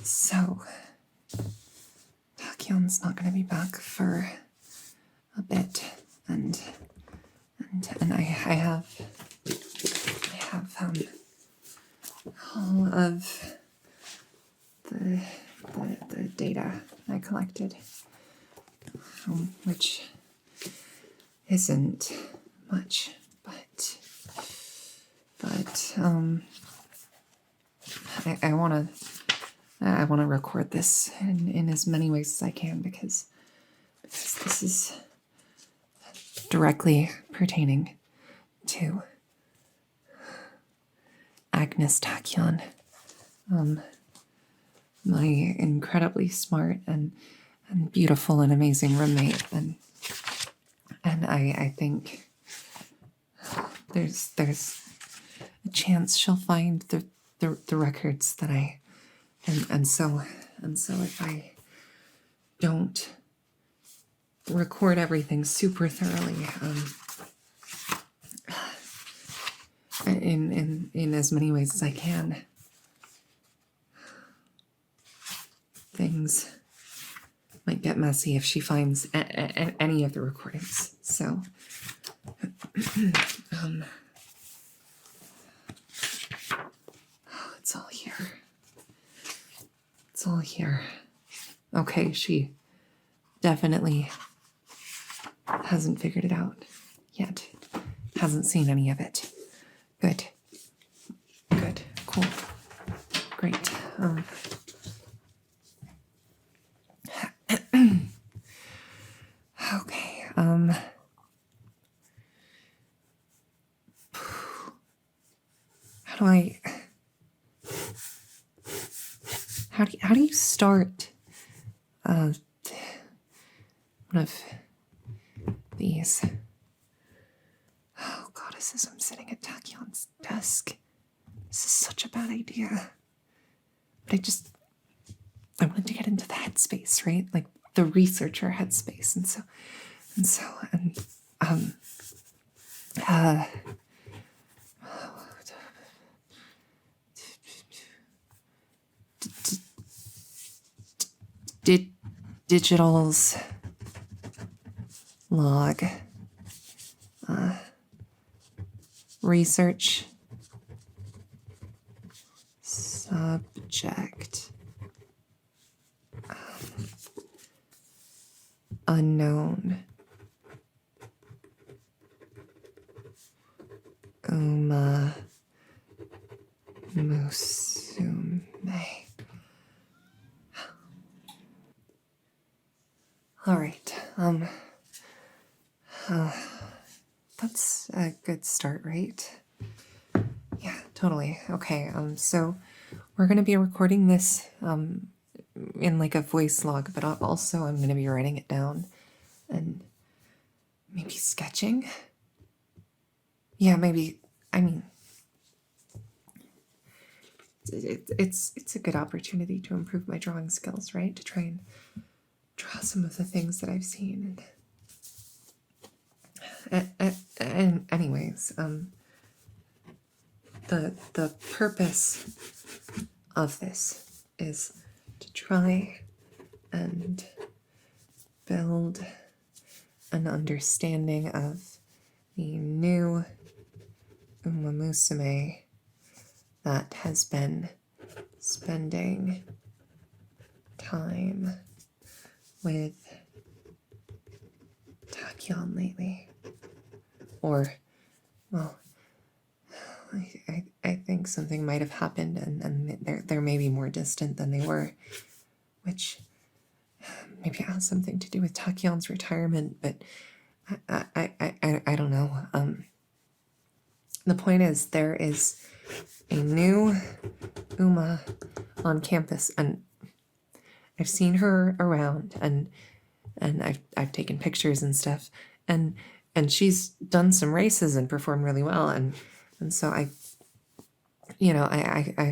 So, Takyon's not going to be back for a bit, and I have all of the data I collected, which isn't much, but I want to record this in as many ways as I can because this is directly pertaining to Agnes Tachyon, my incredibly smart and beautiful and amazing roommate, and I think there's a chance she'll find the records that I and so if I don't record everything super thoroughly in as many ways as I can, things might get messy if she finds any of the recordings. So it's all here. It's all here. Okay, she definitely hasn't figured it out yet. Hasn't seen any of it. Good. Good. Cool. Great. Okay. How do you start one of these? Oh, goddesses, I'm sitting at Takyon's desk. This is such a bad idea. But I wanted to get into the headspace, right? Like the researcher headspace. Digital's log, research subject, unknown, umamusume. All right. That's a good start, right? Yeah, totally. Okay. So we're going to be recording this in like a voice log, but also I'm going to be writing it down and maybe sketching. Yeah, maybe. I mean, it's a good opportunity to improve my drawing skills, right? To try and draw some of the things that I've seen. And anyways, the purpose of this is to try and build an understanding of the new umamusume that has been spending time with Tachyon lately. Or, well, I think something might have happened and they're maybe more distant than they were, which maybe has something to do with Tachyon's retirement, but I don't know. The point is, there is a new Uma on campus, and I've seen her around, and I've taken pictures and stuff, and she's done some races and performed really well, and so I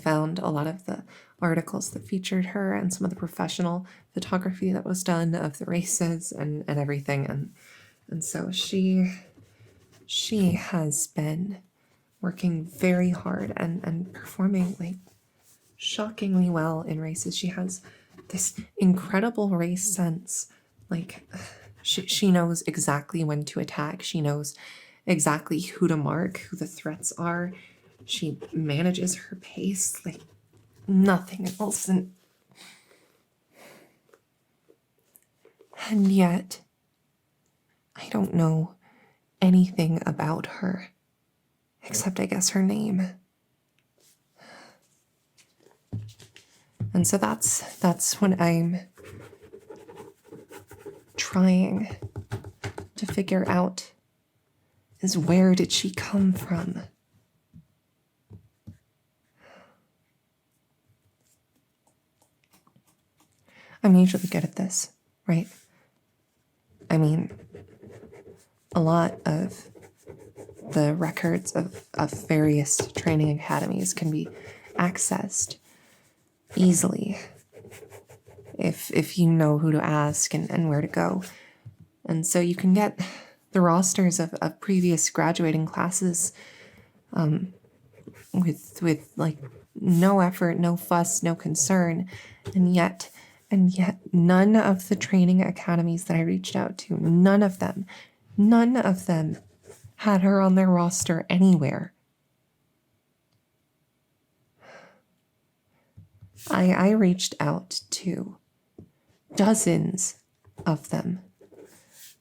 found a lot of the articles that featured her and some of the professional photography that was done of the races and everything, and so she has been working very hard and performing like shockingly well in races. She has this incredible race sense. Like, she knows exactly when to attack. She knows exactly who to mark, who the threats are. She manages her pace like nothing else. And yet, I don't know anything about her, except I guess her name. And so that's what I'm trying to figure out, is where did she come from? I'm usually good at this, right? I mean, a lot of the records of various training academies can be accessed easily if you know who to ask and where to go. And so you can get the rosters of previous graduating classes with like no effort, no fuss, no concern. And yet none of the training academies that I reached out to, none of them had her on their roster anywhere. I reached out to dozens of them.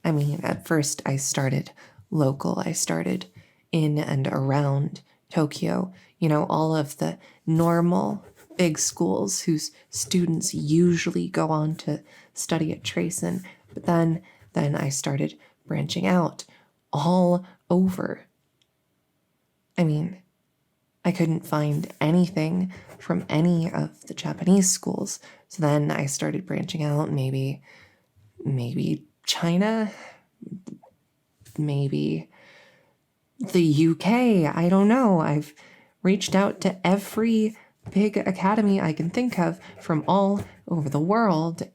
I mean, at first I started local. I started in and around Tokyo, you know, all of the normal big schools whose students usually go on to study at Tracen. But then I started branching out all over. I mean, I couldn't find anything from any of the Japanese schools. So then I started branching out, maybe China, maybe the UK. I don't know. I've reached out to every big academy I can think of from all over the world.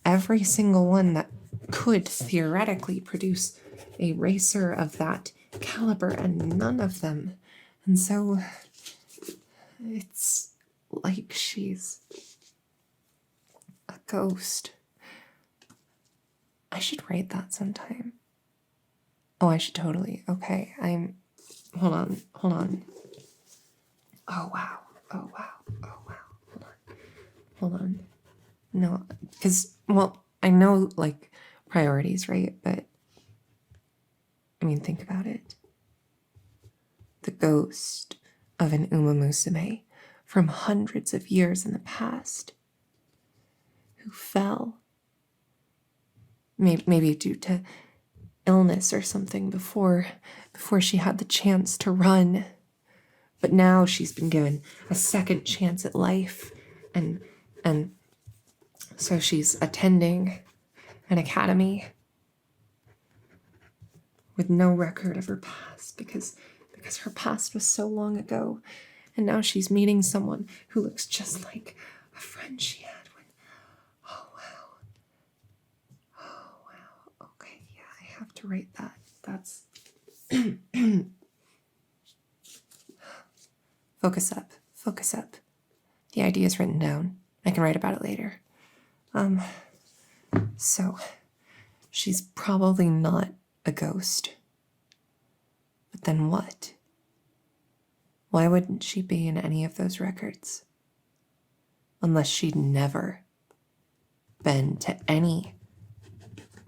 Every single one that could theoretically produce a racer of that caliber, and none of them. And so it's like she's a ghost. I should write that sometime. Oh, I should totally. Okay, hold on. Oh, wow. Hold on. No, because, well, I know, like, priorities, right? But, I mean, think about it. The ghost of an umamusume from hundreds of years in the past who fell, maybe due to illness or something before she had the chance to run. But now she's been given a second chance at life, and so she's attending an academy with no record of her past because her past was so long ago. And now she's meeting someone who looks just like a friend she had when... Oh, wow. Okay, yeah, I have to write that. That's... Focus up. The idea is written down. I can write about it later. So, she's probably not a ghost. But then what? Why wouldn't she be in any of those records? Unless she'd never been to any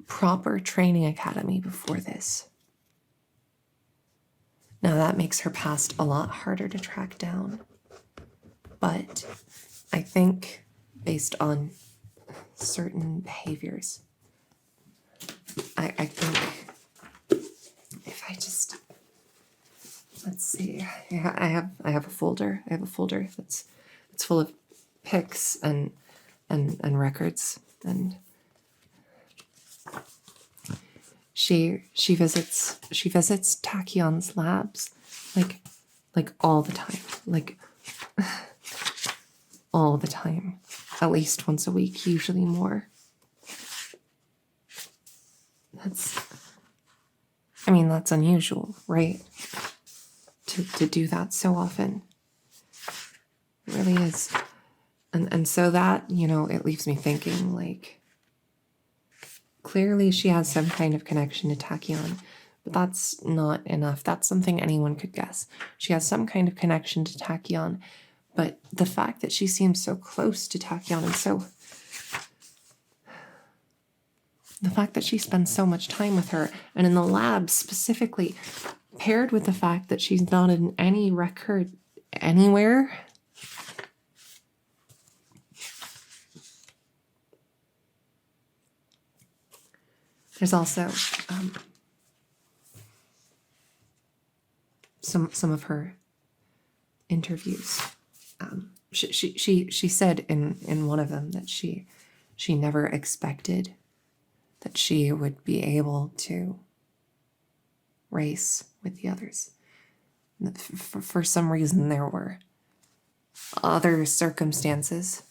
proper training academy before this. Now that makes her past a lot harder to track down. But I think based on certain behaviors, I think if I just, let's see, I have a folder. I have a folder that's full of pics and records, and she visits Tachyon's labs like all the time, like all the time, at least once a week, usually more. That's unusual, right? To do that so often. It really is. And so that, it leaves me thinking, like, clearly she has some kind of connection to Tachyon, but that's not enough. That's something anyone could guess. She has some kind of connection to Tachyon, but the fact that she seems so close to Tachyon, and the fact that she spends so much time with her, and in the lab specifically, paired with the fact that she's not in any record anywhere. There's also some of her interviews. She said in one of them that she never expected that she would be able to race with the others. For some reason, there were other circumstances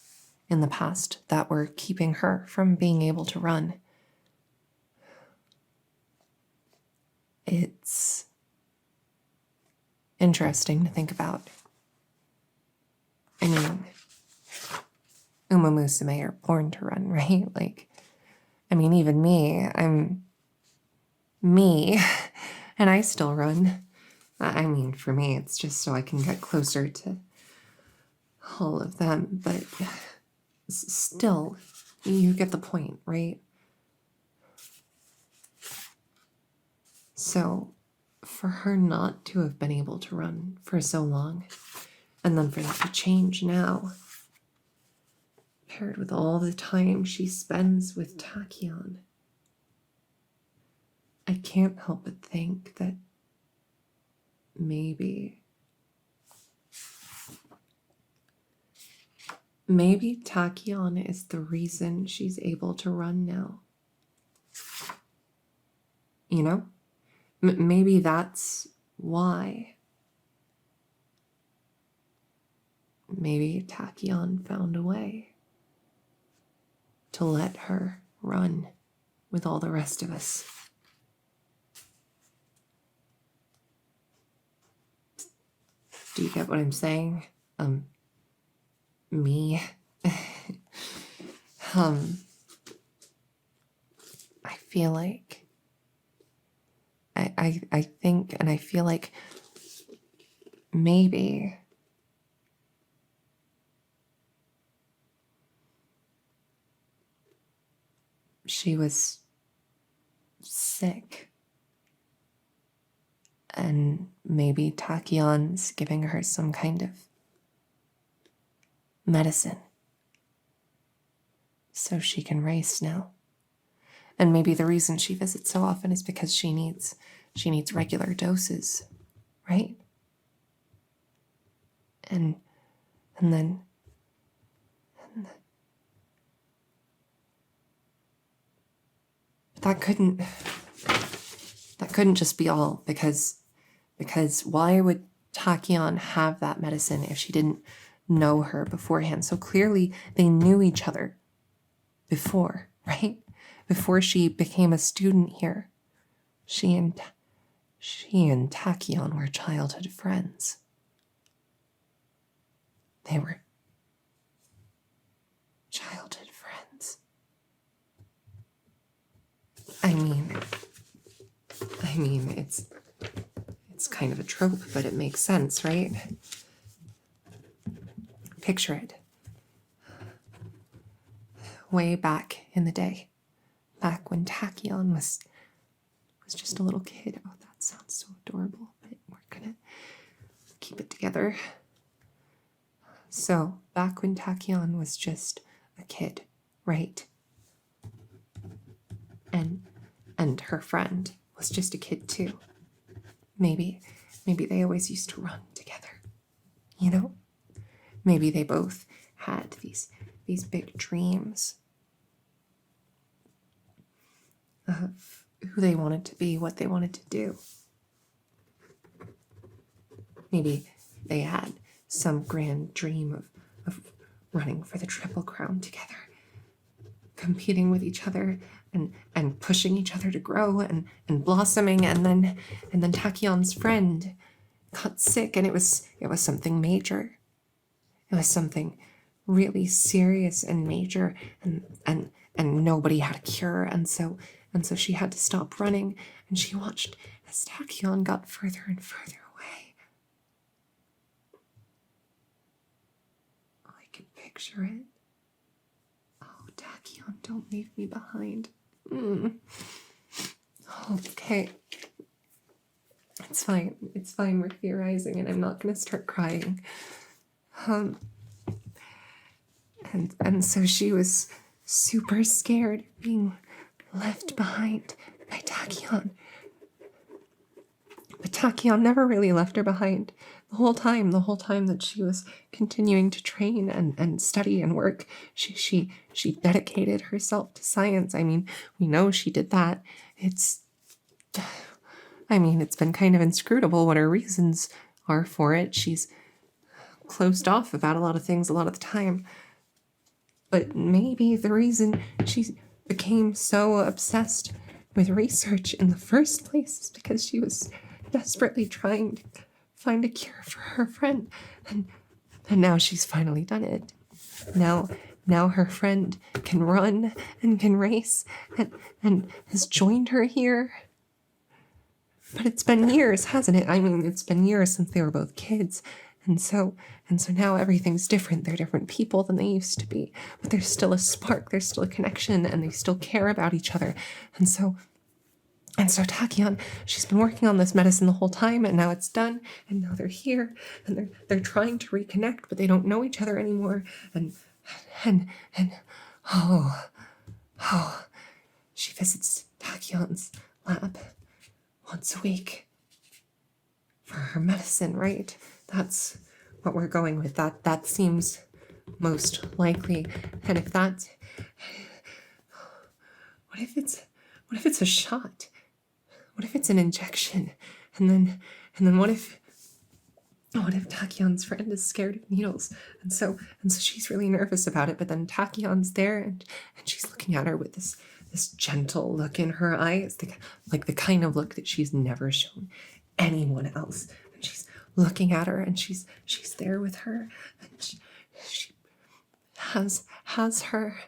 in the past that were keeping her from being able to run. It's interesting to think about. I mean, umamusume are born to run, right? Like, I mean, even me, I'm me, and I still run. I mean, for me, it's just so I can get closer to all of them, but still, you get the point, right? So, for her not to have been able to run for so long, and then for that to change now, paired with all the time she spends with Tachyon, I can't help but think that maybe Tachyon is the reason she's able to run now. You know? Maybe that's why. Maybe Tachyon found a way to let her run with all the rest of us. Do you get what I'm saying? Me. I feel like I think and I feel like maybe she was sick, and maybe Tachyon's giving her some kind of medicine so she can race now. And maybe the reason she visits so often is because she needs regular doses, right? And then that couldn't just be all, because why would Tachyon have that medicine if she didn't know her beforehand? So clearly they knew each other before, right? Before she became a student here. She and Tachyon were childhood friends. They were childhood friends. I mean, it's kind of a trope, but it makes sense, right? Picture it. Way back in the day, back when Tachyon was just a little kid. Oh, that sounds so adorable, but we're gonna keep it together. So, back when Tachyon was just a kid, right? And her friend was just a kid too. Maybe they always used to run together, you know? Maybe they both had these big dreams of who they wanted to be, what they wanted to do. Maybe they had some grand dream of running for the Triple Crown together, competing with each other and pushing each other to grow and blossoming, and then Tachyon's friend got sick, and it was something major. It was something really serious and major, and nobody had a cure, and so she had to stop running, and she watched as Tachyon got further and further away. Oh, I can picture it. Oh, Tachyon, don't leave me behind. Okay. It's fine. It's fine. We're theorizing, and I'm not going to start crying. And so she was super scared of being left behind by Tachyon. But Tachyon never really left her behind. The whole time that she was continuing to train and study and work, she dedicated herself to science. I mean, we know she did that. It's been kind of inscrutable what her reasons are for it. She's closed off about a lot of things a lot of the time. But maybe the reason she became so obsessed with research in the first place is because she was desperately trying to find a cure for her friend. And now she's finally done it. Now her friend can run and can race and has joined her here. But it's been years, hasn't it? I mean, it's been years since they were both kids. And so now everything's different. They're different people than they used to be. But there's still a spark, there's still a connection, and they still care about each other. And so Tachyon, she's been working on this medicine the whole time, and now it's done, and now they're here, and they're trying to reconnect, but they don't know each other anymore. And she visits Tachyon's lab once a week for her medicine, right? That's what we're going with. That seems most likely. And if that's, what if it's a shot? What if it's an injection? And then what if Tachyon's friend is scared of needles? And so she's really nervous about it, but then Tachyon's there and she's looking at her with this gentle look in her eyes, like the kind of look that she's never shown anyone else. And she's looking at her, and she's there with her, and she has her.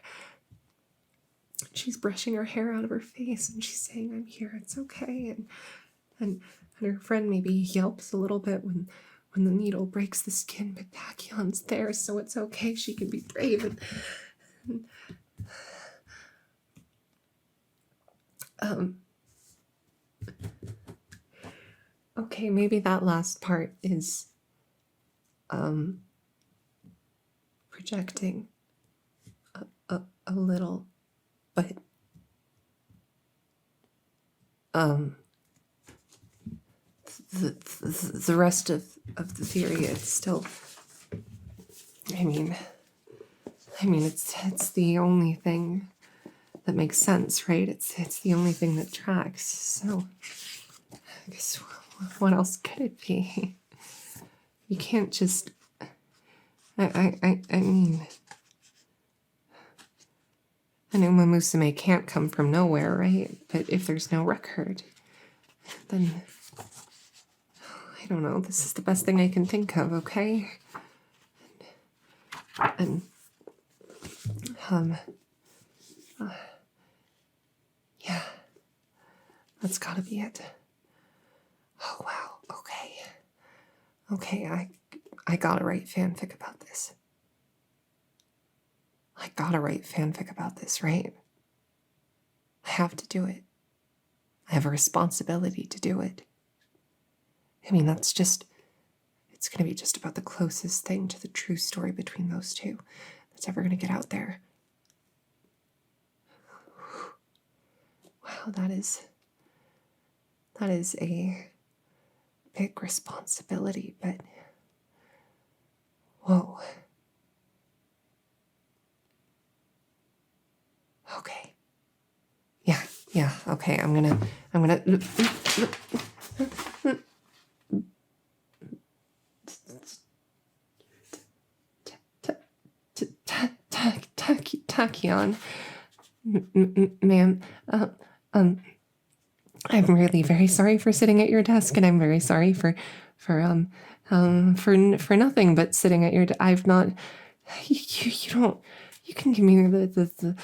She's brushing her hair out of her face, and she's saying, "I'm here. It's okay." And her friend maybe yelps a little bit when the needle breaks the skin, but Tachyon's there, so it's okay. She can be brave. Okay, maybe that last part is projecting a little, but the rest of the theory, it's still, I mean it's the only thing that makes sense, right? It's the only thing that tracks. So I guess what else could it be? You can't just, I mean, an umamusume can't come from nowhere, right? But if there's no record, then I don't know. This is the best thing I can think of, okay? And yeah, that's gotta be it. Oh wow, okay, I gotta write fanfic about this. I gotta write fanfic about this, right? I have to do it. I have a responsibility to do it. I mean, it's gonna be just about the closest thing to the true story between those two that's ever gonna get out there. Wow, that is a big responsibility, but whoa. Okay. Yeah, okay, I'm gonna Tachyon, ma'am, I'm really very sorry for sitting at your desk, and I'm very sorry for nothing but sitting at your I've not, you can give me the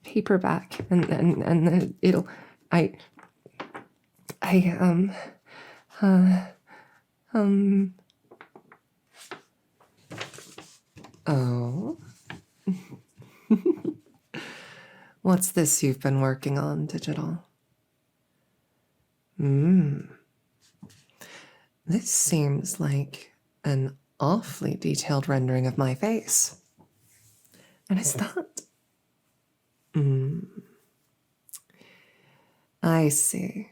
paperback and it'll, oh. What's this you've been working on, Digital? This seems like an awfully detailed rendering of my face. And is that? I see.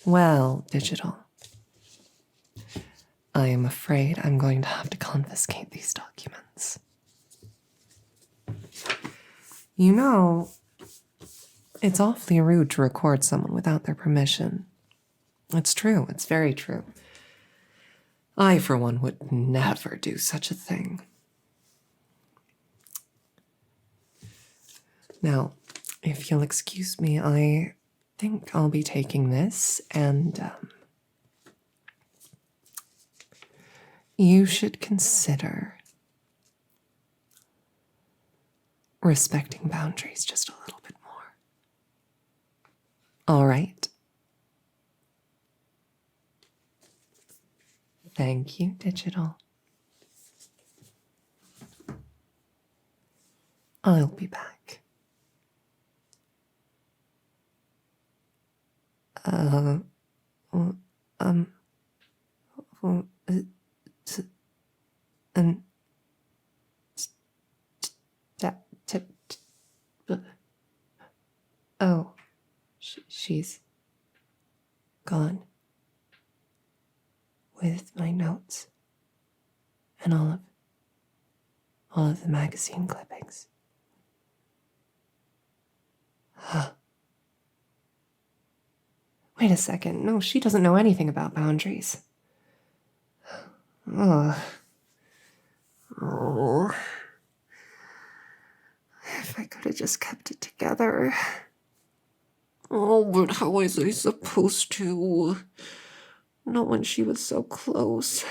Well, Digital, I am afraid I'm going to have to confiscate these documents. You know, it's awfully rude to record someone without their permission. It's true, it's very true. I, for one, would never do such a thing. Now, if you'll excuse me, I think I'll be taking this, and you should consider respecting boundaries just a little bit more. All right? Thank you, Digital. I'll be back. Oh, she's gone with my notes and all of the magazine clippings. Wait a second. No, she doesn't know anything about boundaries. Oh. If I could have just kept it together. Oh, but how was I supposed to? Not when she was so close.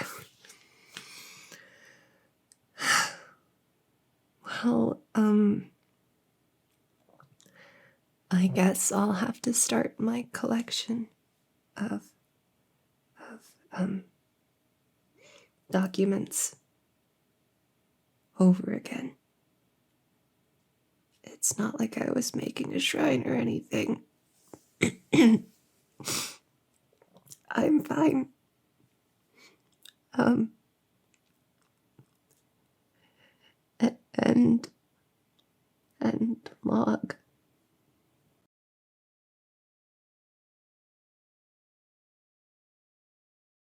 Well, I guess I'll have to start my collection of documents over again. It's not like I was making a shrine or anything. I'm fine. And log.